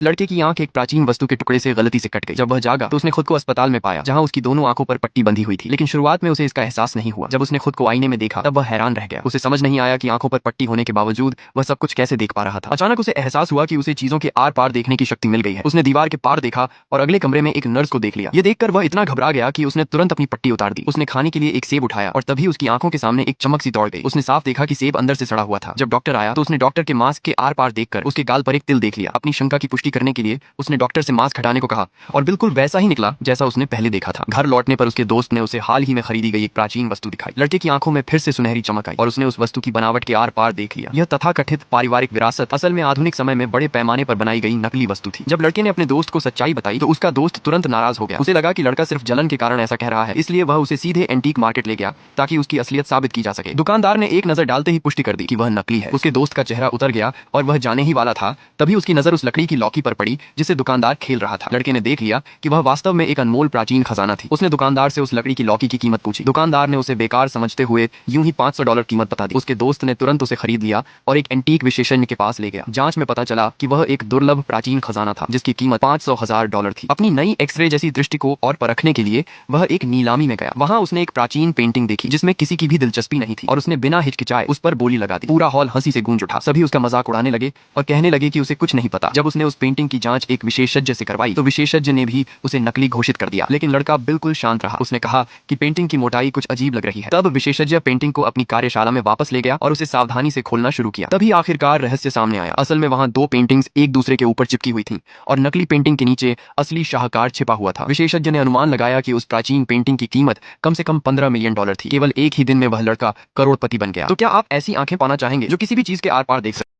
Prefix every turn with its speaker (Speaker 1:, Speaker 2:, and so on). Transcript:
Speaker 1: लड़के की आंख एक प्राचीन वस्तु के टुकड़े से गलती से कट गई। जब वह जागा तो उसने खुद को अस्पताल में पाया, जहां उसकी दोनों आंखों पर पट्टी बंधी हुई थी। लेकिन शुरुआत में उसे इसका एहसास नहीं हुआ। जब उसने खुद को आईने में देखा तब वह हैरान रह गया। उसे समझ नहीं आया कि आंखों पर पट्टी होने के बावजूद वह सब कुछ कैसे देख पा रहा था। अचानक उसे एहसास हुआ कि उसे चीजों के आर पार देखने की शक्ति मिल गई है। उसने दीवार के पार देखा और अगले कमरे में एक नर्स को देख लिया। ये देखकर वह इतना घबरा गया कि उसने तुरंत अपनी पट्टी उतार दी। उसने खाने के लिए एक सेब उठाया और तभी उसकी आंखों के सामने एक चमक सी दौड़ गई। उसने साफ देखा कि सेब अंदर से सड़ा हुआ था। जब डॉक्टर आया तो उसने डॉक्टर के मास्क के आर पार देखकर उसके गाल पर एक तिल देख लिया। अपनी शंका की पुष्टि करने के लिए उसने डॉक्टर से मास्क हटाने को कहा और बिल्कुल वैसा ही निकला जैसा उसने पहले देखा था। घर लौटने पर उसके दोस्त ने उसे हाल ही में खरीदी गई एक प्राचीन वस्तु दिखाई। लड़के की आंखों में फिर से सुनहरी चमक आई और उसने उस वस्तु की बनावट के आर पार देख लिया। यह तथाकथित पारिवारिक विरासत असल में आधुनिक समय में बड़े पैमाने पर बनाई गई नकली वस्तु थी। जब लड़के ने अपने दोस्त को सच्चाई बताई तो उसका दोस्त तुरंत नाराज हो गया। उसे लगा कि लड़का सिर्फ जलन के कारण ऐसा कह रहा है, इसलिए वह उसे सीधे एंटीक मार्केट ले गया ताकि उसकी असलियत साबित की जा सके। दुकानदार ने एक नजर डालते ही पुष्टि कर दी कि वह नकली है। उसके दोस्त का चेहरा उतर गया और वह जाने ही वाला था, तभी उसकी नजर उस लकड़ी की लौकी पर पड़ी जिसे दुकानदार खेल रहा था। लड़के ने देख लिया कि वह वास्तव में एक अनमोल प्राचीन खजाना थी। उसने दुकानदार से उस लकड़ी की लौकी की कीमत पूछी। दुकानदार ने उसे बेकार समझते हुए यूं ही $500 कीमत बता दी। उसके दोस्त ने तुरंत उसे खरीद लिया और एक एंटीक विशेषज्ञ के पास ले गया। जांच में पता चला कि वह एक दुर्लभ प्राचीन खजाना था जिसकी कीमत $500,000 थी। अपनी नई एक्सरे जैसी दृष्टि को और परखने के लिए वह एक नीलामी में गया। वहां उसने एक प्राचीन पेंटिंग देखी जिसमें किसी की भी दिलचस्पी नहीं थी और उसने बिना हिचकिचाए उस पर बोली लगा दी। पूरा हॉल हंसी से गूंज उठा। सभी उसका मजाक उड़ाने लगे और कहने लगे कि उसे कुछ नहीं पता। जब उसने उस पेंटिंग की जांच एक विशेषज्ञ से करवाई तो विशेषज्ञ ने भी उसे नकली घोषित कर दिया। लेकिन लड़का बिल्कुल शांत रहा। उसने कहा कि पेंटिंग की मोटाई कुछ अजीब लग रही है। तब विशेषज्ञ पेंटिंग को अपनी कार्यशाला में वापस ले गया और उसे सावधानी से खोलना शुरू किया। तभी आखिरकार रहस्य सामने आया। असल में वहां दो पेंटिंग्स एक दूसरे के ऊपर चिपकी हुई थीं और नकली पेंटिंग के नीचे असली शाहकार छिपा हुआ था। विशेषज्ञ ने अनुमान लगाया कि उस प्राचीन पेंटिंग की कीमत कम से कम $15 मिलियन थी। केवल एक ही दिन में वह लड़का करोड़पति बन गया। तो क्या आप ऐसी आंखें पाना चाहेंगे जो किसी भी चीज के आर पार देख सके?